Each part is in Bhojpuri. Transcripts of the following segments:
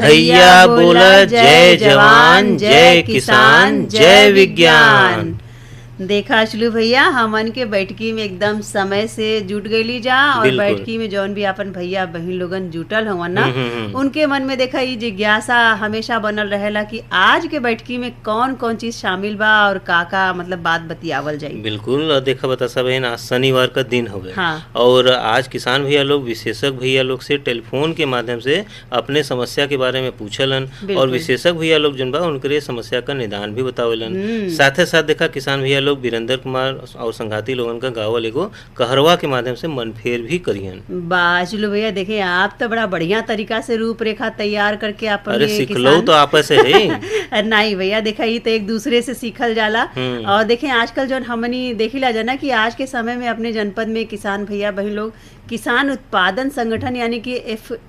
भैया बोला जय जवान जय किसान जय विज्ञान। देखा अचलू भैया हमन के बैठकी में एकदम समय से जुट गईली जा और बिल्कुल। बैठकी में जौन भी अपन भैया बहन लोगन जुटल हवन ना हम्म। उनके मन में देखा ये जिज्ञासा हमेशा बनल रहेला कि आज के बैठकी में कौन कौन चीज शामिल बा और का मतलब बात बतियावल जाई। बिल्कुल। और देखा बता सब है आज शनिवार का दिन हो गया। हाँ। और आज किसान भैया लोग विशेषज्ञ भैया लोग से टेलीफोन के माध्यम से अपने समस्या के बारे में पूछलन और बिल्कुल। विशेषज्ञ भैया लोग जन बा उनके समस्या का निदान भी बतावेलन। साथे साथ देखा किसान भैया लोग वीरेंद्र कुमार और संघाती लोगन का गावल एगो कहरवा के माध्यम से मनफेर भी करियन। चलो भैया देखे आप तो बड़ा बढ़िया तरीका से रूपरेखा तैयार करके आप अरे सीख लो तो आप से है। नहीं भैया देखा ये तो एक दूसरे से सीखल जाला। और देखें आजकल जो हमनी देखिला जाना कि आज के समय में अपने जनपद में किसान भैया बहन लोग किसान उत्पादन संगठन यानी कि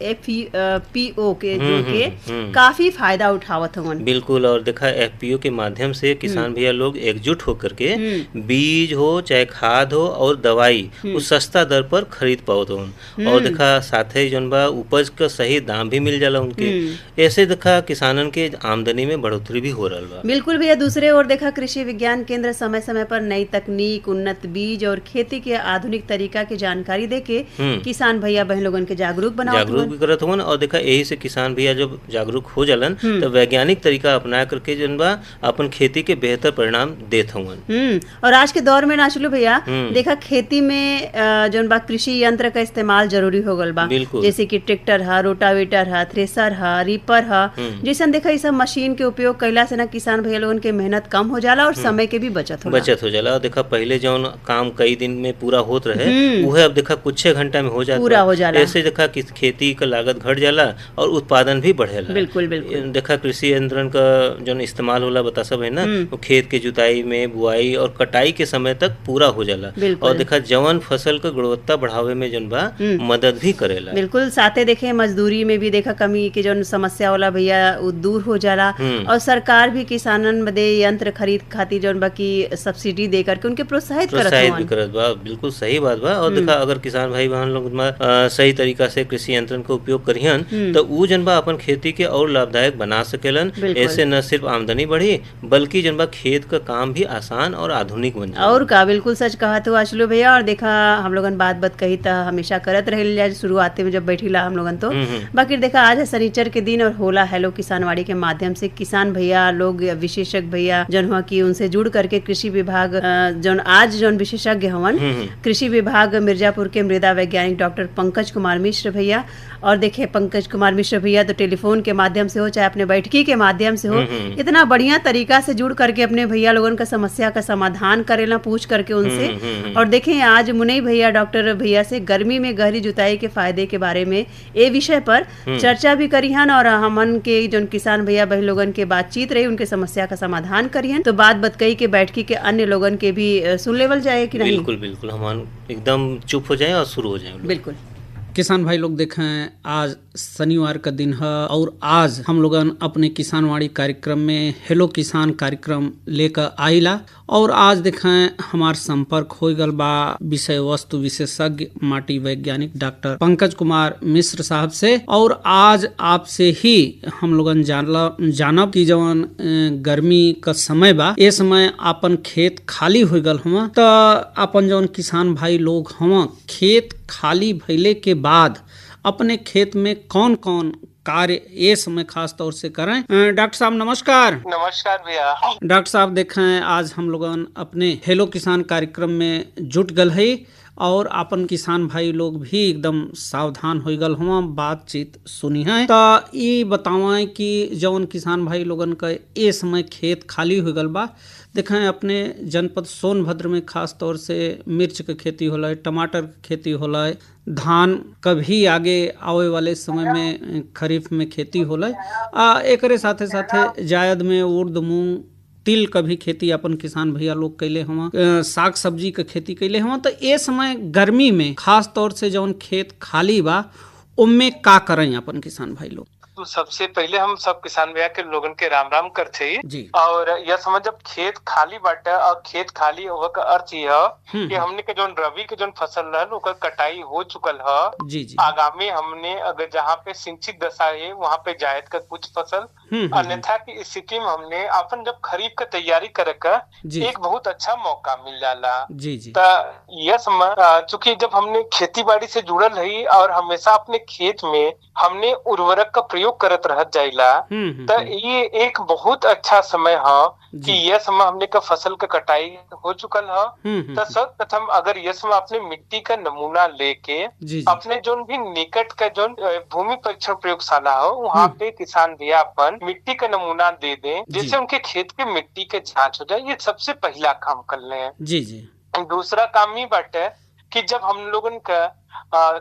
FPO के जो के काफी फायदा उठावत हवन। बिल्कुल। और देखा FPO के माध्यम से किसान भैया लोग एकजुट होकर के बीज हो चाहे खाद हो और दवाई वो सस्ता दर पर खरीद पावत हवन। और देखा साथ ही जौन बा उपज का सही दाम भी मिल जाला उनके। ऐसे देखा किसानन के आमदनी में बढ़ोतरी भी हो रहल बा। बिल्कुल भैया दूसरे ओर देखा कृषि विज्ञान केंद्र समय समय पर नई तकनीक उन्नत बीज और खेती के आधुनिक तरीका की जानकारी देके किसान भैया बहन लोगन के जागरूक भी करत हवन। और देखा यही से किसान भैया जब जागरूक हो जालन तो वैज्ञानिक तरीका अपना करके जन बा अपन खेती के बेहतर परिणाम देत हवन। और आज के दौर में नाचलू भैया देखा खेती में जौन बा कृषि यंत्र का इस्तेमाल जरूरी हो गल बा। जैसे कि ट्रैक्टर है, रोटावेटर है, थ्रेसर है, रीपर है, जैसे देखा ये सब मशीन के उपयोग कैला से ना किसान भैया लोगन के मेहनत कम हो जाला और समय के भी बचत हो जाला। और देखा पहले जौन काम कई दिन में पूरा होत रहे वह अब देखा कुछ घंटा में हो जाता पूरा हो जाला। ऐसे देखा कि खेती का लागत घट जाला और उत्पादन भी बढ़ेला। बिल्कुल बिल्कुल। देखा कृषि यंत्रन का जो इस्तेमाल होला बता सब है ना वो खेत के जुताई में बुआई और कटाई के समय तक पूरा हो जाला। और देखा जवन फसल का गुणवत्ता बढ़ावे में जन बा मदद भी करेला। बिल्कुल। साथे देखे मजदूरी में भी देखा कमी के जो समस्या होला भैया वो दूर हो जाला। और सरकार भी किसानन बदे यंत्र खरीद खातिर जौन बा की सब्सिडी दे करके उनके प्रोत्साहित भी करत बा। बिल्कुल सही बात बा। और देखा अगर किसान भाई बहन लोग सही तरीका से कृषि यंत्रन का उपयोग करियन तो ऊ जन बा अपन खेती के और लाभदायक बना सकेलन। ऐसे न सिर्फ आमदनी बढ़ी बल्कि जन बा खेत का काम भी आसान और आधुनिक बन जाए। और का बिल्कुल सच कहा तो अचलू भैया। और देखा हम लोगन बात कही तो हमेशा करत रहे शुरुआते में जब बैठीला हम लोगन तो बाकी देखा आज है शनिचर के दिन और होला हेलो किसानवाड़ी के माध्यम से किसान भैया लोग विशेषज्ञ भैया जन हुआ की उनसे जुड़ करके कृषि विभाग जौन विशेषज्ञ हवन कृषि विभाग मिर्जापुर के मृदा वैज्ञानिक डॉक्टर पंकज कुमार मिश्र भैया। और देखे पंकज कुमार मिश्र भैया तो टेलीफोन के माध्यम से हो चाहे अपने बैठकी के माध्यम से हो इतना बढ़िया तरीका से जुड़ करके अपने भैया लोगन का समस्या का समाधान करेला पूछ करके उनसे। और देखें आज मुनई भैया डॉक्टर भैया से गर्मी में गहरी जुताई के फायदे के बारे में ए विषय पर चर्चा भी करिहन और हमन के जो किसान भैया बहन लोगन के बातचीत रही उनके समस्या का समाधान करिहन। तो बात बतकई के बैठकी के अन्य लोगन के भी सुन लेवल जाए कि नहीं। बिल्कुल बिल्कुल हम एकदम चुप हो जाए और शुरू हो जाए। बिल्कुल। किसान भाई लोग देखें आज शनिवार का दिन है और आज हम लोगन अपने किसानवाड़ी कार्यक्रम में हेलो किसान कार्यक्रम लेकर आइला। और आज देखें हमार संपर्क हो गल बा विषय वस्तु विशेषज्ञ माटी वैज्ञानिक डॉक्टर पंकज कुमार मिश्र साहब से। और आज आपसे ही हम लोगन जानब कि जवन गर्मी का समय बा ये समय अपन खेत खाली हो गल हुआ तो अपन जवन किसान भाई लोग हुआ खेत खाली भइले के बाद अपने खेत में कौन कौन कार्य ये समय खास तौर से करें। डॉक्टर साहब नमस्कार। नमस्कार भैया। डॉक्टर साहब देखें आज हम लोगन अपने हेलो किसान कार्यक्रम में जुट गल है और अपन किसान भाई लोग भी एकदम सावधान हो गल हुआ बातचीत सुनी है। तो ये बतावें कि जौन किसान भाई लोगन का ये समय खेत खाली हो गल बा देखें अपने जनपद सोनभद्र में खास तौर से मिर्च के खेती होला है, टमाटर की खेती होला है, धान का भी आगे आवे वाले समय में खरीफ में खेती होला है। एकरे साथे साथे जायद में उर्द मूंग तिल का भी खेती अपन किसान भैया लोग कैले हुआ, साग सब्जी का खेती कैले हुआ। तो ये समय गर्मी में खास तौर से जौन खेत खाली बा उनमें का करें अपन किसान भाई लोग। तो सबसे पहले हम सब किसान भैया के लोगन के राम राम करते जी। और यह समझ जब खेत खाली बाटे और खेत खाली होवे का अर्थ यह कि हमने के जोन रबी के जोन फसल रहल ओकर कटाई हो चुकल है। जी जी। आगामी हमने अगर जहाँ पे सिंचित दशा है वहाँ पे जायद का कुछ फसल, अन्यथा की स्थिति में हमने अपन जब खरीफ का तैयारी करे का एक बहुत अच्छा मौका मिल जाला। जी जी। यह समय चूंकि जब हमने खेती बाड़ी से जुड़ल रही और हमेशा अपने खेत में हमने उर्वरक का प्रयोग करत रह जाइला, तो ये एक बहुत अच्छा समय है कि यह समय हमने का फसल का कटाई हो चुकल है। तो सर्वप्रथम अगर यह समय अपने मिट्टी का नमूना लेके अपने जो भी निकट का जो भूमि परीक्षण प्रयोगशाला हो वहाँ पे किसान भैया अपन मिट्टी का नमूना दे दें, जिससे उनके खेत के मिट्टी के जांच हो जाए। ये सबसे पहला काम कर ले। जी जी। दूसरा काम ही बाटे कि जब हम लोगन का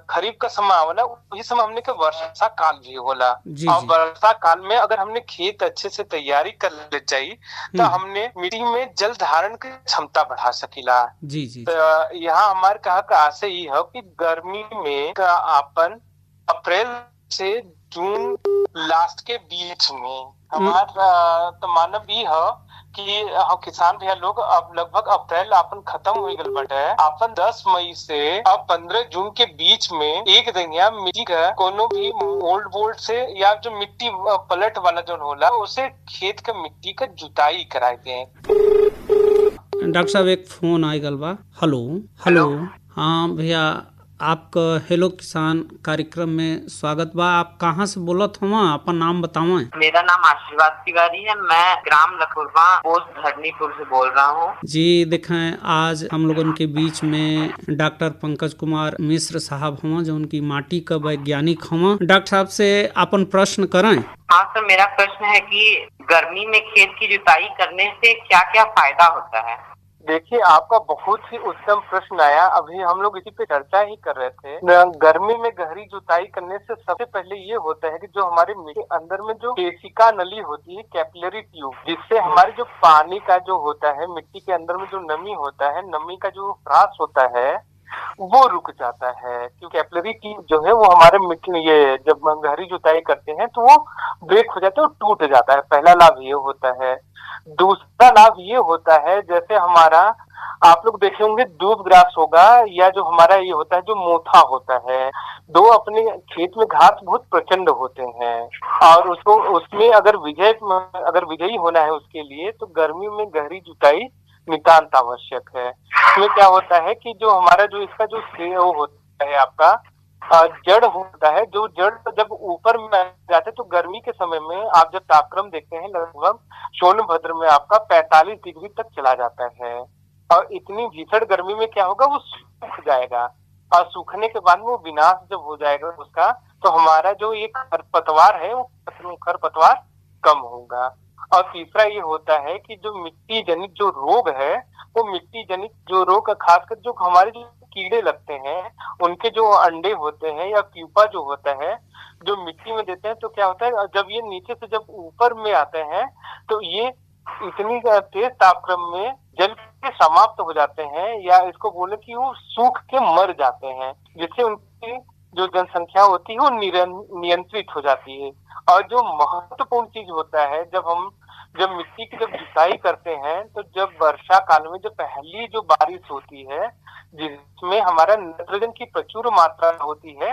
खरीफ का समय आवला उसी समय हमने का वर्षा काल भी होला। और वर्षा काल में अगर हमने खेत अच्छे से तैयारी कर ले चाहिए तो हमने मिट्टी में जल धारण की क्षमता बढ़ा सकीला। जी जी। तो यहाँ हमारे कहा का आशय ये है कि गर्मी में का अपन अप्रैल से जून लास्ट के बीच में हमारा तो मानव ये है कि हम किसान भैया लोग अब लगभग अप्रैल अपन खत्म हो गल बटे, अपन 10 मई से अब 15 जून के बीच में एक दनिया मिट्टी का कोनो भी ओल्ड बोल्ड से या जो मिट्टी पलट वाला जो होला उसे खेत का मिट्टी का जुताई कराए दें। डॉक्टर साहब एक फोन आई गल बा। Hello hello. हाँ भैया, आपका हेलो किसान कार्यक्रम में स्वागत बा। आप कहाँ से बोलत हो? अपन नाम बताओ। मेरा नाम आशीर्वाद तिवारी है, मैं ग्राम लखुरवा पोस्ट धरनीपुर से बोल रहा हूँ। जी देखें, आज हम लोगों के बीच में डॉक्टर पंकज कुमार मिश्र साहब हुआ जो उनकी माटी का वैज्ञानिक हुआ। डॉक्टर साहब से अपन प्रश्न करें। हाँ सर, मेरा प्रश्न है कि गर्मी में खेत की जुताई करने से क्या क्या फायदा होता है? देखिए, आपका बहुत ही उत्तम प्रश्न आया। अभी हम लोग इसी पे चर्चा ही कर रहे थे। गर्मी में गहरी जुताई करने से सबसे पहले ये होता है कि जो हमारे मिट्टी अंदर में जो केशिका नली होती है, कैपिलरी ट्यूब, जिससे हमारे जो पानी का जो होता है मिट्टी के अंदर में जो नमी होता है, नमी का जो ह्रास होता है वो रुक जाता है। क्योंकि कैपिलरी ट्यूब जो है वो हमारे मिट्टी ये जब गहरी जुताई करते हैं तो वो ब्रेक हो जाता है, वो टूट जाता है। पहला लाभ ये होता है। दूसरा लाभ ये होता है, जैसे हमारा आप लोग देखे होंगे दूब ग्रास होगा या जो हमारा ये होता है जो मोथा होता है, दो अपने खेत में घास बहुत प्रचंड होते हैं और उसको उसमें अगर विजयी होना है उसके लिए तो गर्मी में गहरी जुताई नितांत आवश्यक है। इसमें क्या होता है कि जो हमारा जो इसका जो वो होता है आपका जड़ होता है, जो जड़ जब ऊपर में जाते तो गर्मी के समय में आप जब तापक्रम देखते हैं लगभग सोनभद्र में आपका 45 डिग्री तक चला जाता है। और इतनी भीषण गर्मी में क्या होगा, वो सूख जाएगा और सूखने के बाद में वो विनाश जब हो जाएगा उसका, तो हमारा जो ये खरपतवार है वो खरपतवार कम होगा। और तीसरा ये होता है कि जो मिट्टी जनित जो रोग है, वो मिट्टी जनित जो रोग खासकर जो हमारे जो कीड़े लगते हैं उनके जो अंडे होते हैं या प्यूपा जो होता है जो मिट्टी में देते हैं, तो क्या होता है जब ये नीचे से जब ऊपर में आते हैं तो ये इतनी तेज तापक्रम में जल के समाप्त हो जाते हैं, या इसको बोले कि वो सूख के मर जाते हैं, जिससे उनकी जो जनसंख्या होती है वो नियंत्रित हो जाती है। और जो महत्वपूर्ण चीज होता है, जब मिट्टी की जब जुताई करते हैं तो जब वर्षा काल में जो पहली जो बारिश होती है जिसमें हमारा नाइट्रोजन की प्रचुर मात्रा होती है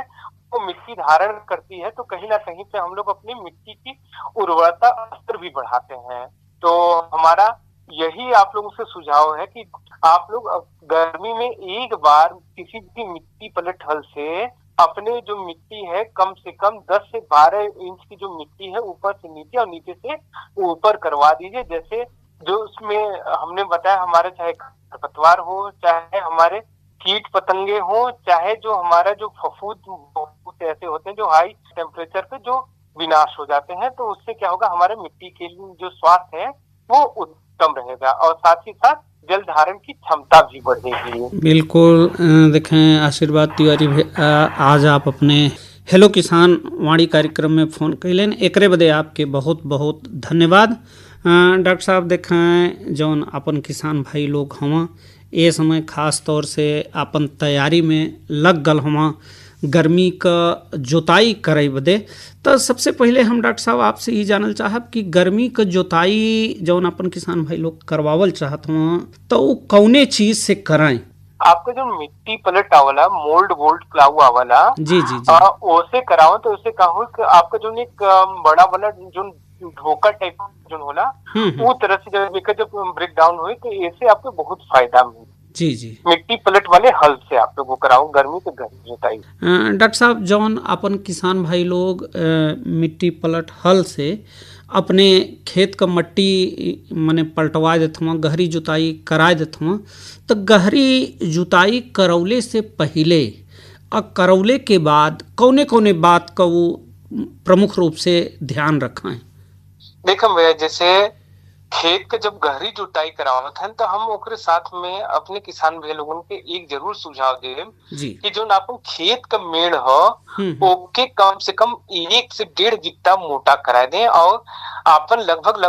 वो मिट्टी धारण करती है, तो कहीं ना कहीं पे हम लोग अपनी मिट्टी की उर्वरता स्तर भी बढ़ाते हैं। तो हमारा यही आप लोगों से सुझाव है कि आप लोग गर्मी में एक बार किसी भी मिट्टी पलट हल से अपने जो मिट्टी है कम से कम 10 से 12 इंच की जो मिट्टी है ऊपर से नीचे और नीचे से ऊपर करवा दीजिए। जैसे जो उसमें हमने बताया, हमारे चाहे खरपतवार हो, चाहे हमारे कीट पतंगे हो, चाहे जो हमारा जो फफूंद ऐसे होते हैं जो हाई टेम्परेचर पे जो विनाश हो जाते हैं, तो उससे क्या होगा, हमारे मिट्टी के लिए जो स्वास्थ्य है वो उत्तम रहेगा और साथ ही साथ जल धारण की क्षमता भी बढ़ेगी। बिल्कुल। देखें आशीर्वाद तिवारी आज आप अपने हेलो किसान वाणी कार्यक्रम में फोन कैलन, एकरे बदे आपके बहुत बहुत धन्यवाद। डॉक्टर साहब देखें जौन अपन किसान भाई लोग हवा ये समय खास तौर से अपन तैयारी में लग गल हवा, गर्मी का जोताई करे बदे। तो सबसे पहले हम डॉक्टर साहब आपसे ये जानल चाहब कि गर्मी का जोताई जौन अपन किसान भाई लोग करवावल चाहत हुआ तो वो कौने चीज से कराएं? आपका जो मिट्टी पलट आवला, मोल्ड वोल्ड प्लाऊ आवला, जी जी जी। ओसे कराओ तो उससे कहूँ कि आपका जो एक बड़ा वाला जो ढोका टाइप जो होला वो तरह से जब ब्रेक डाउन हुई तो ऐसे आपको बहुत फायदा मिले। जी जी। मिट्टी पलट वाले हल से आप लोग को कराओ गर्मी तो गर्मी जोताई। डॉक्टर साहब जौन अपन किसान भाई लोग मिट्टी पलट हल से अपने खेत का मट्टी मने पलटवा देत हुआ, गहरी जुताई करा देत हुआ, तो गहरी जुताई करौले से पहले और करौले के बाद कौने कौने बात का वो प्रमुख रूप से ध्यान रखें? देखो भैया, जैसे खेत का जब गहरी जुताई करावत है तो हम ओकरे साथ में अपने किसान भाई लोगन के एक जरूर सुझाव दे कि जो अपन खेत का मेड़ हो ओके कम से कम 1 से 1.5 बित्ता मोटा करा दें और अपन लगभग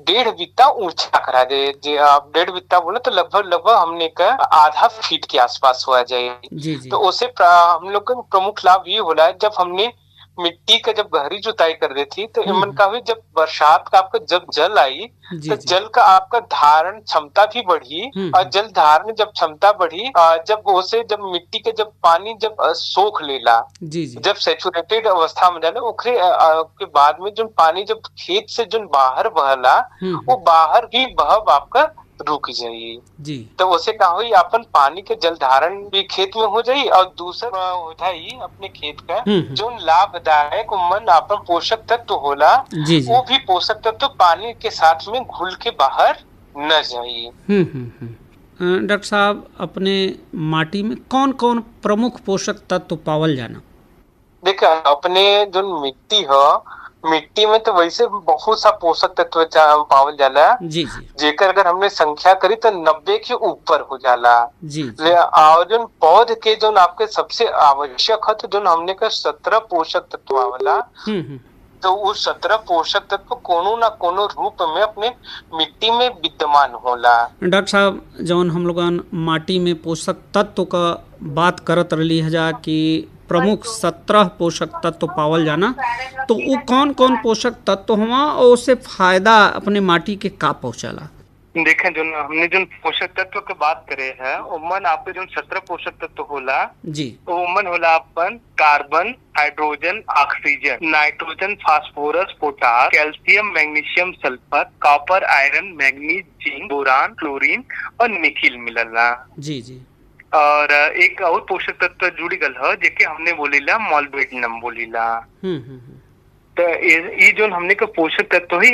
1.5 बित्ता ऊंचा करा दे। जो आप 1.5 बित्ता बोले तो लगभग हमने का आधा फीट के आसपास हो जाए। तो उससे हम लोग का प्रमुख लाभ ये होला, जब हमने मिट्टी का जब गहरी जुताई कर दी थी तो इमन का भी जब बरसात का आपका जब जल आई तो जल का आपका धारण क्षमता भी बढ़ी और जल धारण जब क्षमता बढ़ी, जब उसे जब मिट्टी के जब पानी जब सोख लेला, जब सैचुरेटेड अवस्था में जाला ओकरे के बाद में जो पानी जब खेत से जो बाहर बहला वो बाहर भी बहब आपका रुक जाइए जी। तो उसे कहा हुई अपन पानी के जल धारण भी खेत में हो जाये और दूसरा हो जाये अपने खेत का जो लाभदायक मन अपन पोषक तत्व होला वो भी पोषक तत्व पानी के साथ में घुल के बाहर न जाइए। डॉक्टर साहब अपने माटी में कौन कौन प्रमुख पोषक तत्व पावल जाना? देखा अपने जो मिट्टी है, मिट्टी में तो वैसे बहुत सा पोषक तत्व पावल जाला जी जी। जेकर अगर हमने संख्या करी तो 90 के ऊपर हो जाला जी जी। और जो पौध के जो आपके सबसे आवश्यक है तो जो हमने का 17 पोषक तत्व आवला, तो उस 17 पोषक तत्व कोनो ना कोनो रूप में अपने मिट्टी में विद्यमान होला। डॉक्टर साहब जौन हम लोग माटी में पोषक तत्व का बात करत रही है कि प्रमुख 17 पोषक तत्व पावल जाना, तो वो कौन कौन पोषक तत्व हुआ और उससे फायदा अपने माटी के का पहुंचाला? देखें जो हमने जो पोषक तत्व की बात करे है उमन आपके जो 17 पोषक तत्व होला जी, तो उमन होला अपन carbon, hydrogen, oxygen, nitrogen, phosphorus, potash, calcium, magnesium, sulphur, copper, iron, manganese, zinc, boron, chlorine और निकिल मिलला जी जी। और एक और पोषक तत्व जुड़ी गल है जेके हमने बोलीला मॉलिब्डेनम बोलीला। तो ये जो हमने का पोषक तत्व ही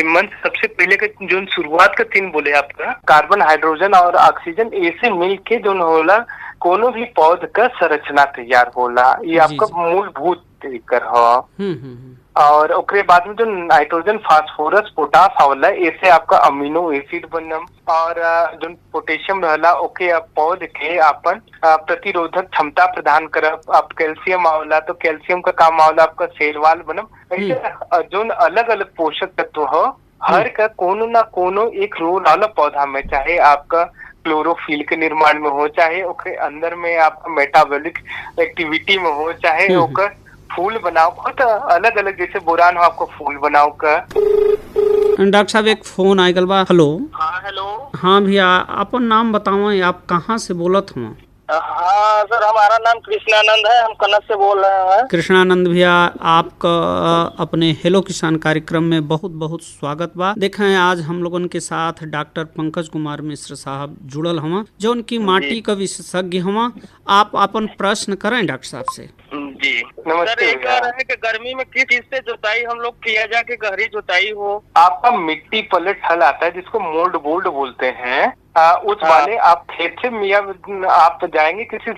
मन सबसे पहले का जो शुरुआत का 3 बोले आपका कार्बन, हाइड्रोजन और ऑक्सीजन ऐसे मिलके जो होला कोनो भी पौध का संरचना तैयार होला, ये आपका मूलभूत तरीका है। और ओकरे बाद में जो नाइट्रोजन, फास्फोरस, पोटास आवला ऐसे आपका अमीनो एसिड बनम और जो पोटेशियम रहला ओके आप पौध के अपन प्रतिरोधक क्षमता प्रदान करब। आप कैल्शियम आवला तो कैल्शियम का काम आवला आपका सेल वाल बनम। ऐसे जो अलग अलग पोषक तत्व हो हर का कोनो ना कोनो एक रोल आला पौधा में, चाहे आपका क्लोरोफिल के निर्माण में हो, चाहे ओके अंदर में आपका मेटाबॉलिक एक्टिविटी में हो, चाहे ओकर फूल बनाओ हो, तो अलग अलग जैसे बोरान हो आपको फूल बनाओ का। डॉक्टर साहब एक फोन आए गल बा। हेलो। हाँ हेलो। हाँ भैया अपन नाम बताओ, आप कहाँ से बोलत हो? हाँ सर, हमारा नाम कृष्णानंद है, हम कन्नड़ से बोल रहे हैं। कृष्णानंद भैया आपका अपने हेलो किसान कार्यक्रम में बहुत बहुत स्वागत बा। देखें आज हम लोगन के साथ डॉक्टर पंकज कुमार मिश्र साहब जुड़ल हवा जो उनकी माटी का विशेषज्ञ हवा। आप अपन प्रश्न करें डॉक्टर साहब से। जी नमस्ते। सर कह रहे हैं कि गर्मी में किस चीज से जुताई हम लोग किया जाए कि गहरी जुताई हो? आपका मिट्टी पलट हल आता है जिसको मोल्ड बोल्ड बोलते हैं, उस वाले आप खेत में आप जाएंगे किसी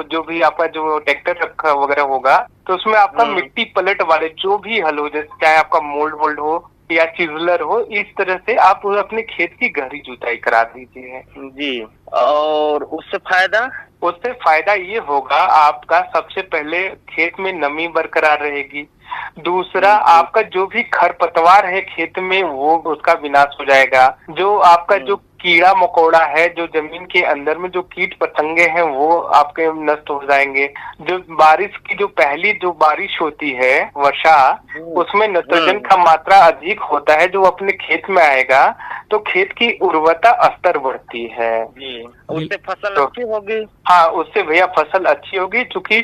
जो भी आपका जो ट्रैक्टर रखा वगैरह होगा तो उसमें आपका मिट्टी पलट वाले जो भी हल हो, जैसे चाहे आपका मोल्ड बोल्ड हो या चिजलर हो, इस तरह से आप अपने खेत की गहरी जुताई करा दीजिए जी। और उससे फायदा ये होगा आपका सबसे पहले खेत में नमी बरकरार रहेगी, दूसरा आपका जो भी खरपतवार है खेत में वो उसका विनाश हो जाएगा, जो आपका जो कीड़ा मकोड़ा है, जो जमीन के अंदर में जो कीट पतंगे हैं वो आपके नष्ट हो जाएंगे। जो बारिश की जो पहली जो बारिश होती है वर्षा, उसमें नाइट्रोजन का मात्रा अधिक होता है जो अपने खेत में आएगा तो खेत की उर्वरता स्तर बढ़ती है, उससे फसल अच्छी होगी। हाँ, उससे भैया फसल अच्छी होगी, क्योंकि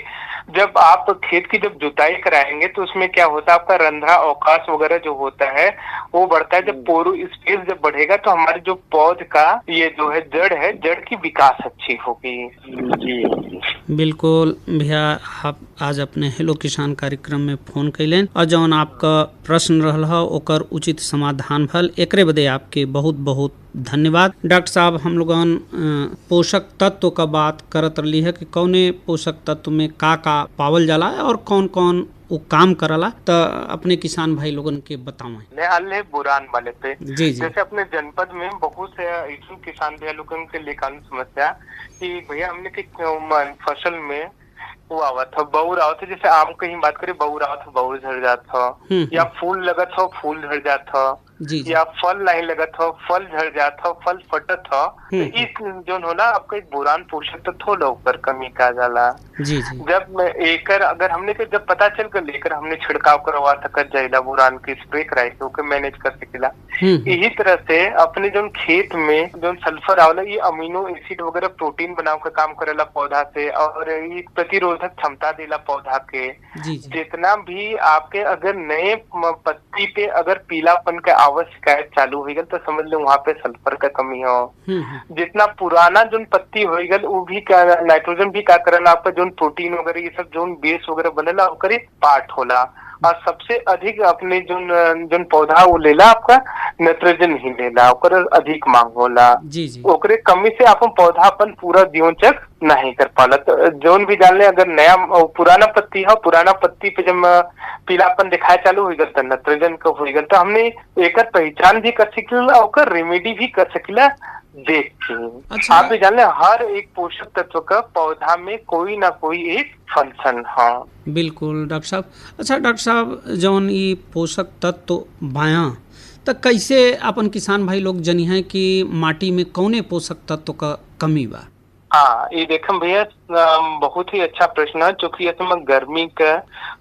जब आप खेत की जब जुताई कराएंगे तो उसमें क्या होता है, आपका रंध्रा अवकाश वगैरह जो होता है वो बढ़ता है। जब पोरो स्पेस जब बढ़ेगा तो हमारे जो पौध का ये जो है जड़ की विकास अच्छी होगी। बिल्कुल भैया, आप आज अपने हेलो किसान कार्यक्रम में फोन कैलन और जौन आपका प्रश्न रहा ओकर उचित समाधान भल, एकरे बदे आपके बहुत बहुत धन्यवाद। डॉक्टर साहब, हम लोगन पोषक तत्व का बात करत रही है कि कौने पोषक तत्व में का पावल जाला और कौन कौन वो काम करला, तो अपने किसान भाई लोगन के बताओ। बुरान वाले पे जी। जैसे अपने जनपद में बहुत से ऐसे किसान भैया लोगन के लेकर समस्या कि भैया हमने के फसल में वो आवत था बौर आवत है, जैसे आम की बात करें बौर आवत है, बौर झड़ जात था, या फूल लगत हो फूल झड़ जात था, या फल नहीं लगत हो फल झड़ जात हो, फल फटत हो। इस जो होला आपका एक बोरान पोषक तत्व लौकर कमी का जाला। जब एकर अगर हमने के जब पता चल कर लेकर हमने छिड़काव करवा सकत जाइला, बोरान की स्प्रे कराई के ओके मैनेज कर सकेला। यही तरह से अपने जो खेत में जो सल्फर आवला, ये अमीनो एसिड वगैरह प्रोटीन बनाव का काम करेला पौधा से, और ये प्रतिरोधक क्षमता देला पौधा के। जितना भी आपके अगर नए पत्ती पे अगर पीलापन का आवाज शिकायत चालू हो गई तो समझ लो वहाँ पे सल्फर का कमी हो। जितना पुराना जो पत्ती हो गई वो भी नाइट्रोजन भी का करला, आपका जो प्रोटीन वगैरह ये सब जो बेस वगैरह बनेला ओकरे पार्ट होला। और सबसे अधिक अपने जो पौधा वो लेला आपका नाइट्रोजन ही लेला, ओकर अधिक मांग होला। ओकरे कमी से अपन पौधा अपन पूरा जीवन चक्र नहीं कर पाला। तो जोन भी जान ले अगर नया पुराना पत्ती है, पुराना पत्ती पे जब पीलापन दिखाए चालू हो गया नाइट्रोजन का हो गया, तो हमने एक पहचान भी कर सकिला, ओकर रेमेडी भी कर सकिला देख के। अच्छा। आप भी जान ले हर एक पोषक तत्व का पौधा में कोई ना कोई एक फंक्शन है। बिल्कुल डॉक्टर साहब। अच्छा डॉक्टर साहब, जौन ये पोषक तत्व बाया तो कैसे अपन किसान भाई लोग जनी है कि माटी में कौने पोषक तत्व का कमी बा? हाँ, ये देखम भैया बहुत ही अच्छा प्रश्न है, क्योंकि इसमें गर्मी का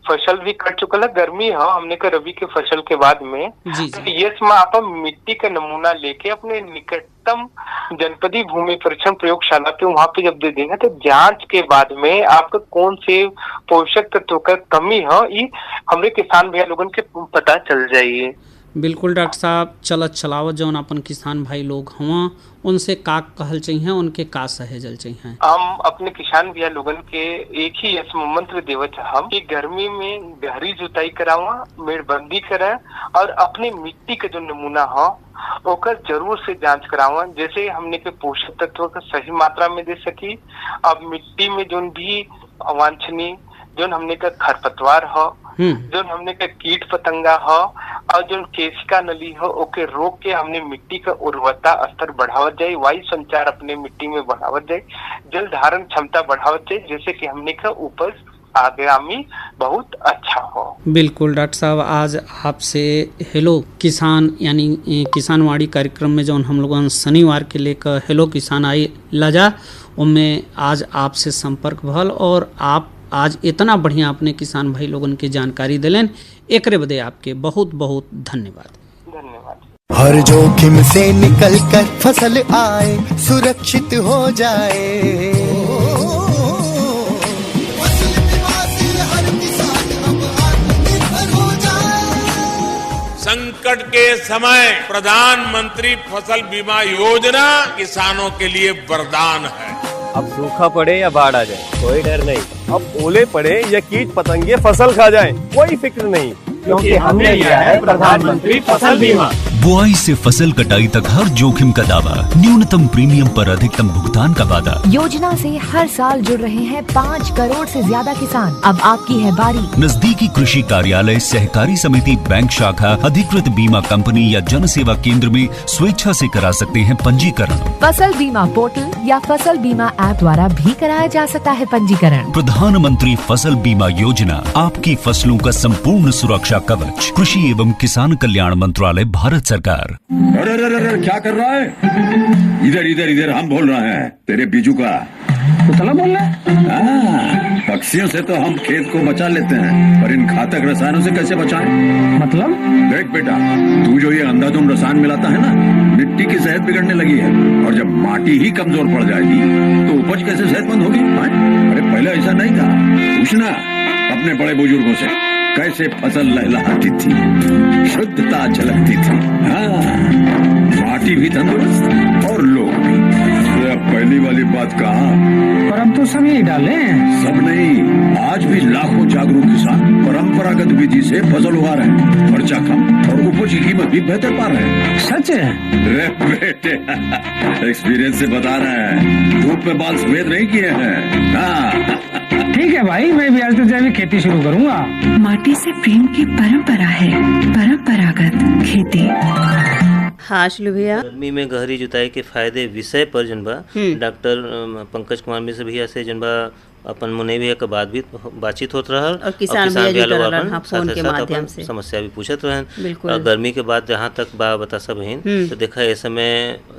फसल भी कट चुका है। गर्मी है हमने का रबी के फसल के बाद में, तो ये आप मिट्टी का नमूना लेके अपने निकटतम जनपदी भूमि परीक्षण प्रयोगशाला पे वहाँ पे जब दे देंगे तो जांच के बाद में आपका कौन से पोषक तत्व का कमी है ये हमारे किसान भैया लोगों के पता चल जाइए। बिल्कुल डॉक्टर साहब, चलत चलावत जौन अपन किसान भाई लोग हुआ उनसे का कहल चाहिए, उनके का सहेजल चाहिए। हम अपने किसान भैया लोगन के एक ही मंत्र देवत हम कि गर्मी में गहरी जुताई करावा, मेड़बंदी करें और अपनी मिट्टी का जो नमूना हो ओकर जरूर से जांच करावा, जैसे हमने के पोषक तत्व का सही मात्रा में दे सकी। अब मिट्टी में जो भी अवांछनीय जो हमने का खरपतवार हो, जो हमने का कीट पतंगा हो और जो केशिका नली हो ओके रोक के हमने मिट्टी का उर्वरता स्तर बढ़ावत जाए, वायु संचार अपने मिट्टी में बढ़ावत जाए, जल धारण क्षमता बढ़ावत जाए, जैसे कि हमने का उपज आगामी बहुत अच्छा हो। बिल्कुल डॉक्टर साहब, आज आपसे हेलो किसान यानी किसानवाड़ी कार्यक्रम में जो हम लोग शनिवार के लेकर हेलो किसान आई लजा उनमें आज आपसे संपर्क भल और आप आज इतना बढ़िया अपने किसान भाई लोगन की जानकारी दिलेन, एकरे बदे आपके बहुत बहुत धन्यवाद। हर जोखिम से निकल कर फसल आए, सुरक्षित हो जाए, फसल बीमा से हर किसान अब आत्मनिर्भर हो जाए। संकट के समय प्रधानमंत्री फसल बीमा योजना किसानों के लिए वरदान है। अब सूखा पड़े या बाढ़ आ जाए कोई डर नहीं, अब ओले पड़े या कीट पतंगे फसल खा जाए कोई फिक्र नहीं, क्योंकि हमने लिया है प्रधानमंत्री फसल बीमा। बुआई से फसल कटाई तक हर जोखिम का दावा, न्यूनतम प्रीमियम पर अधिकतम भुगतान का वादा। योजना से हर साल जुड़ रहे हैं 5 करोड़ से ज्यादा किसान। अब आपकी है बारी। नजदीकी कृषि कार्यालय, सहकारी समिति, बैंक शाखा, अधिकृत बीमा कंपनी या जन सेवा केंद्र में स्वेच्छा से करा सकते हैं पंजीकरण। फसल बीमा पोर्टल या फसल बीमा ऐप द्वारा भी कराया जा सकता है पंजीकरण। प्रधानमंत्री फसल बीमा योजना, आपकी फसलों का संपूर्ण सुरक्षा कवच। कृषि एवं किसान कल्याण मंत्रालय, भारत सरकार। अरे अरे अरे क्या कर रहा है? इधर इधर इधर हम बोल रहे हैं तेरे बीजू का। उतला बोल रहा है? पक्षियों से तो हम खेत को बचा लेते हैं, पर इन घातक रसायनों से कैसे बचाएं? मतलब? देख बेटा, तू जो ये अंधाधुंध रसायन मिलाता है ना, मिट्टी की सेहत बिगड़ने लगी है। और जब माटी ही कमजोर पड़ जाएगी तो उपज कैसे सेहतमंद होगी? अरे पहले ऐसा नहीं था। पूछना अपने बड़े बुजुर्गों से, कैसे फसल लहलहाती थी, शुद्धता झलकती थी। हाँ, माटी भी तंदुरुस्त और लोग भी। पहली वाली बात कहा, पर अब तो सब यही डाले। सब नहीं, आज भी लाखों जागरूक किसान परंपरागत विधि से फसल उगा रहे हैं। खर्चा कम और उपज की कीमत भी बेहतर पा रहे हैं। सच है? रे बेटे, एक्सपीरियंस से बता रहे हैं, धूप में बाल सफेद नहीं किए हैं। हाँ। ठीक है भाई, मैं भी आज से जैविक खेती शुरू करूंगा। माटी से प्रेम की परंपरा है, परंपरागत खेती। हाँ शुलू भैया, गर्मी में गहरी जुताई के फायदे विषय पर जनबा डॉक्टर पंकज कुमार मिश्र भैया से जनबा अपन मुने भैया के बाद भी बातचीत होत रहल और किसान भैया लोग अपन फोन के माध्यम से समस्या भी पूछत रहन। बिल्कुल। गर्मी के बाद जहाँ तक बा बता सब हिन तो देखा इस समय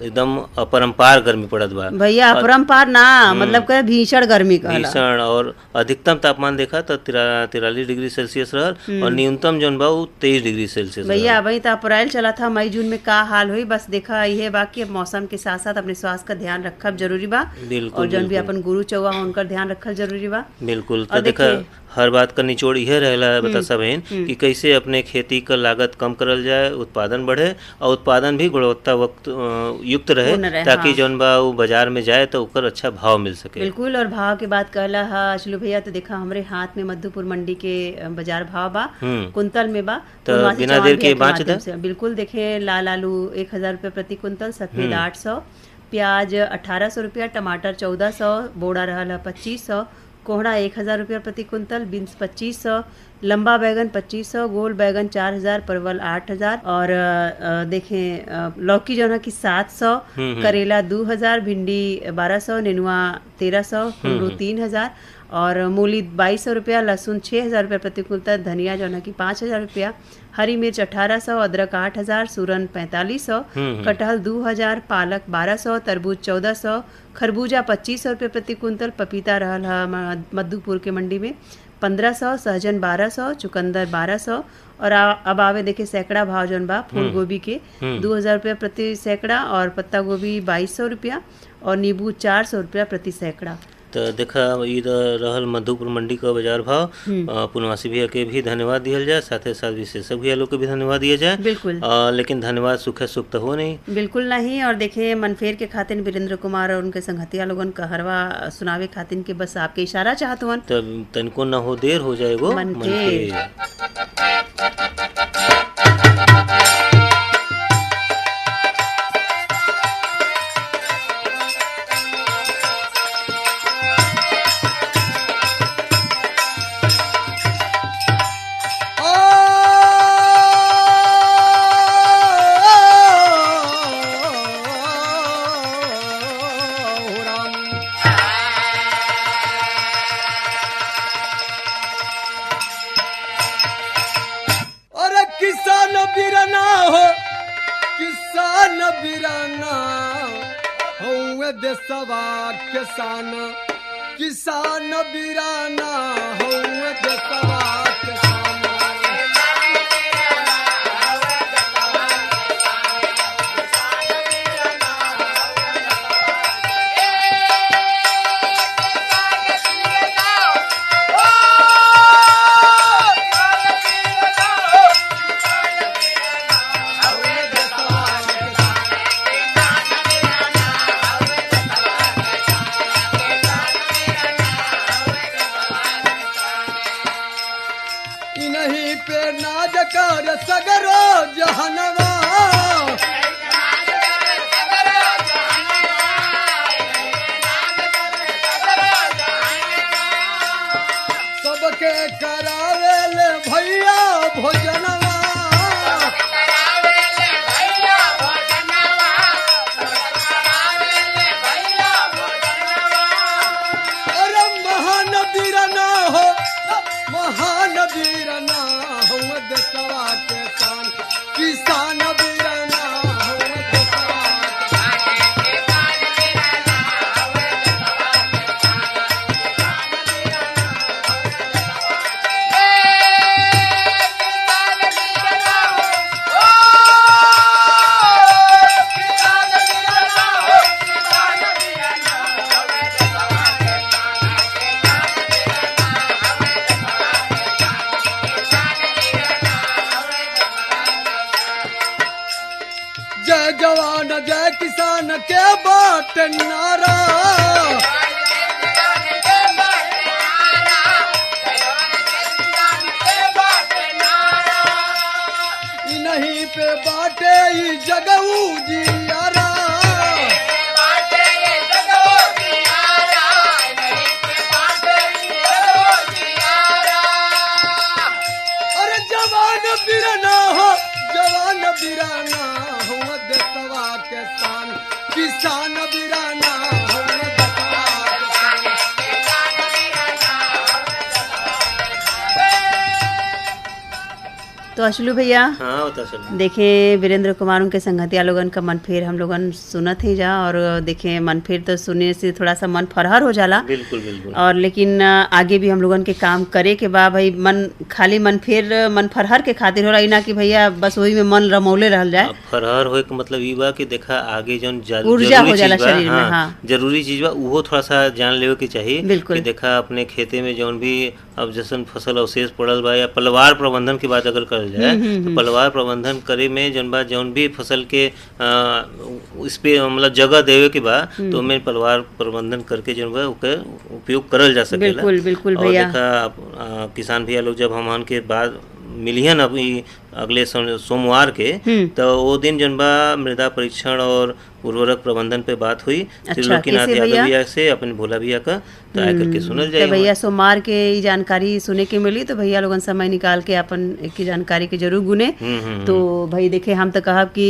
एकदम अपरंपार गर्मी पड़त बा भैया। अपरंपार ना मतलब कहे भीषण गर्मी का भीषण, और अधिकतम तापमान देखा तो 43 डिग्री सेल्सियस रहल और न्यूनतम जौन बा 23 डिग्री सेल्सियस भैया। वही तो अप्रैल चला था, मई जून में का हाल हुई बस देखा ये बा कि मौसम के साथ साथ अपने स्वास्थ्य का ध्यान रखब जरूरी बा। और जौन भी अपन गुरु चौवा उनका ध्यान रखल जरूरी बा। बिल्कुल। तो देखा हर बात का निचोड़ यह रहला बता सब कि कैसे अपने खेती का लागत कम करल जाए, उत्पादन बढ़े और उत्पादन भी गुणवत्ता वक्त युक्त रहे ताकि जौन बा वो बाजार में जाए तो ओकर अच्छा भाव मिल सके। बिल्कुल। और भाव के बात कहला हा चलो भैया, तो देखा हमारे हाथ में मधुपुर मंडी के बाजार भाव बा कुंतल में बा। तो बिना देर के बाँच दे। बिल्कुल। देखे लाल आलू 1000 रुपये प्रति कुंतल, सफेद 800, प्याज 1800 रुपया, टमाटर 1400, बोड़ा रहल 2500, कोहड़ा 1000 रुपया प्रति कुंतल, बीन्स 2500, लंबा बैगन 2500, गोल बैगन 4000, परवल 8000 और देखें लौकी जो है कि 700, करेला 2000, भिंडी 1200, नेनुआ 1300, कुंदरू 3000 और मूली 2200 रुपया, लहसुन 6000 रुपया प्रति कुंतल, धनिया जो है कि 5000 रुपया, हरी मिर्च 1800, अदरक 8000, सूरन 4500, कटहल 2000, पालक 1200, तरबूज 1400, खरबूजा 2500 रुपये प्रति कुंतल, पपीता रहल है मधुपुर के मंडी में 1500, सहजन 1200, चुकंदर 1200 और अब आवे देखे सैकड़ा भाव जौन बा फूल गोभी के 2000 रुपया प्रति सैकड़ा और पत्ता गोभी 2200 रुपया और नींबू 400 रुपया प्रति सैकड़ा। तो देखा ये रहल मधुपुर मंडी का बाजार भाव। पुनवासी भैया के भी धन्यवाद दिया जाए, साथ ही साथ विशेषज्ञ भैया लोग के भी धन्यवाद दिया जाए। बिल्कुल। लेकिन धन्यवाद सुखे सुख तो हो नहीं, बिल्कुल नहीं। और देखे मनफेर के खातिन वीरेंद्र कुमार और उनके संगतिया लोगन कहरवा सुनावे खातिन के बस आपके इशारा चाहत हुन तो तनको न हो देर हो जाएगो मनफेर। किसान बिराना हो देशवा किसान। इन्हीं पे नाज कर सगरो जहनवा, सबके करावे ले भैया भोजनवा, अरे महानबीर ना हो, महानबीर ना हो देशवा के शान, किसान बीरना। बाट नारा नहीं पे बाटे ई जगऊ जियारा अरे जवान बिरना हो जवान बिराना हो देशवा के शान किसान बिराना हो तो अशलू भैया हाँ बता चलो। देखे वीरेंद्र कुमार उनके संगतिया लोगन का मन फेर हम लोगन सुनत ही जा और देखे मन फेर तो सुनने से थोड़ा सा मन फरहर हो जाला। बिल्कुल बिल्कुल। और लेकिन आगे भी हम लोगन के काम करे के बा भाई मन खाली मन फेर मन फरहर के खातिर हो रही ना कि भैया बस वही में मन रमौले रहल जाए। फरहर होए के मतलब ई बा कि देखा आगे जौन ऊर्जा हो जाला शरीर में। हाँ जरूरी चीज बा उहो थोड़ा सा जान लेवे के चाहिए। बिल्कुल। कि देखा अपने खेते में जौन भी अब जैसन फसल अवशेष पड़ल बा या पलवार प्रबंधन की बात अगर करल जाए तो पलवार प्रबंधन करे में जौन भी फसल के इस पे मतलब जगह देवे के बा तो में पलवार प्रबंधन करके जौन बा ओके उपयोग करल जा सकेला। बिल्कुल बिल्कुल और भैया। देखा किसान भैया लोग जब हमन के बाद मिलियन अभी अगले सोमवार के तो वो दिन जौन बा मृदा परीक्षण और उर्वरक प्रबंधन पे बात हुई। त्रिलोकीनाथ यादव भैया से अपने भोला भैया का तो आए करके सुनल जाए। तो भैया सोमवार के ये जानकारी सुने के मिली तो भैया लोगन समय निकाल के अपन की जानकारी के जरूर गुने। तो भाई देखे हम तो कहब कि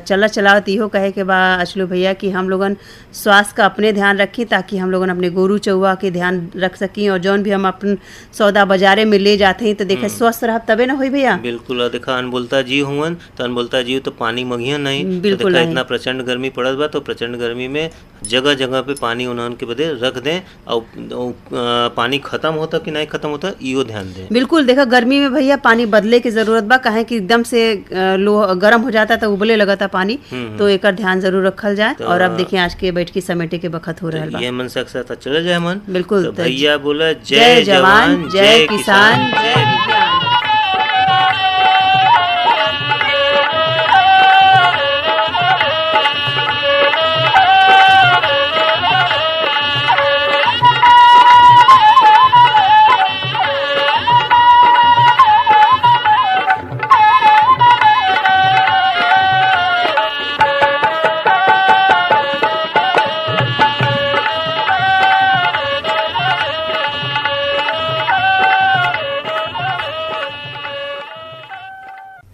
चला चलावत इहो कहे के बा अचलू भैया कि हम लोगन स्वास्थ्य का अपने ध्यान रखी ताकि हम लोगन अपने गोरू चौवा के ध्यान रख सकी और जौन भी हम अपन सौदा बाजारे में ले जाते हैं तो देखे स्वस्थ रह तबे ना हुई भैया। बिल्कुल। देखा अनबोलता जीव हुआ तो अनबोलता जीव तो पानी मंगिया नहीं। बिल्कुल तो देखा इतना प्रचंड गर्मी पड़त बा तो प्रचंड गर्मी में जगह जगह पे पानी उन्हन के बदे रख दें और पानी खत्म होता कि नहीं खत्म होता इहो ध्यान दें। बिल्कुल। देखा गर्मी में भैया पानी बदले की जरूरत बा काहे कि एकदम से गर्म हो जाता तो उबले लगता पानी तो एक ध्यान जरूर रखल जाए। और अब देखिए आज के बैठ के समेटे के बखत हो रहा है मन से अक्सर चले जाए मन। बिल्कुल। भैया बोला जय जवान जय किसान जय विज्ञान।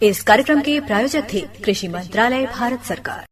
इस कार्यक्रम के प्रायोजक थे कृषि मंत्रालय भारत सरकार।